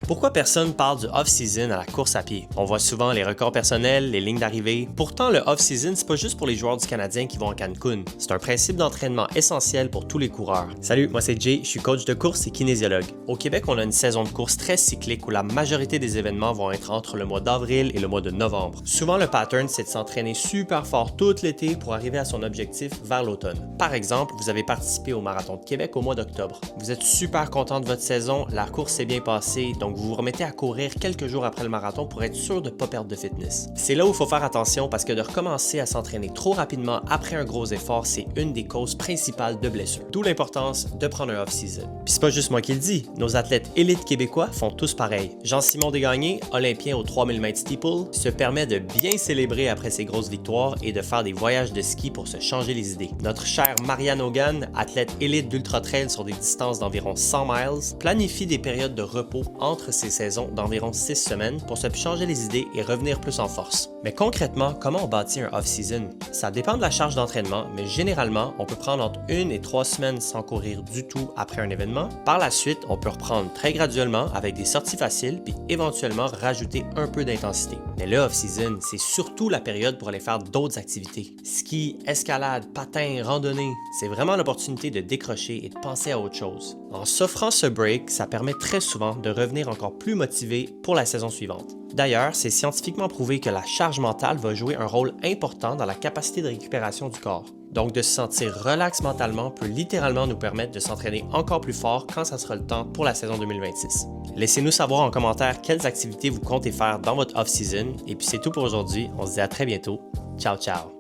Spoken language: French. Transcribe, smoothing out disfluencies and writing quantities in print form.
Pourquoi personne parle du off-season à la course à pied? On voit souvent les records personnels, les lignes d'arrivée. Pourtant, le off-season, c'est pas juste pour les joueurs du Canadien qui vont à Cancun. C'est un principe d'entraînement essentiel pour tous les coureurs. Salut, moi c'est Jay, je suis coach de course et kinésiologue. Au Québec, on a une saison de course très cyclique où la majorité des événements vont être entre le mois d'avril et le mois de novembre. Souvent, le pattern, c'est de s'entraîner super fort tout l'été pour arriver à son objectif vers l'automne. Par exemple, vous avez participé au Marathon de Québec au mois d'octobre. Vous êtes super content de votre saison, la course s'est bien passée, donc vous vous remettez à courir quelques jours après le marathon pour être sûr de ne pas perdre de fitness. C'est là où il faut faire attention parce que de recommencer à s'entraîner trop rapidement après un gros effort, c'est une des causes principales de blessures. D'où l'importance de prendre un off-season. Puis c'est pas juste moi qui le dis, nos athlètes élites québécois font tous pareil. Jean-Simon Desgagnés, olympien au 3000 mètres steeple, se permet de bien célébrer après ses grosses victoires et de faire des voyages de ski pour se changer les idées. Notre chère Marianne Hogan, athlète élite d'ultra trail sur des distances d'environ 100 miles, planifie des périodes de repos entre ses saisons d'environ 6 semaines pour se changer les idées et revenir plus en force. Mais concrètement, comment on bâtit un off-season? Ça dépend de la charge d'entraînement, mais généralement, on peut prendre entre 1 et 3 semaines sans courir du tout après un événement. Par la suite, on peut reprendre très graduellement avec des sorties faciles puis éventuellement rajouter un peu d'intensité. Mais le off-season, c'est surtout la période pour aller faire d'autres activités. Ski, escalade, patin, randonnée. C'est vraiment l'opportunité de décrocher et de penser à autre chose. En s'offrant ce break, ça permet très souvent de revenir encore plus motivé pour la saison suivante. D'ailleurs, c'est scientifiquement prouvé que la charge mentale va jouer un rôle important dans la capacité de récupération du corps. Donc de se sentir relax mentalement peut littéralement nous permettre de s'entraîner encore plus fort quand ça sera le temps pour la saison 2026. Laissez-nous savoir en commentaire quelles activités vous comptez faire dans votre off-season. Et puis c'est tout pour aujourd'hui, on se dit à très bientôt. Ciao ciao!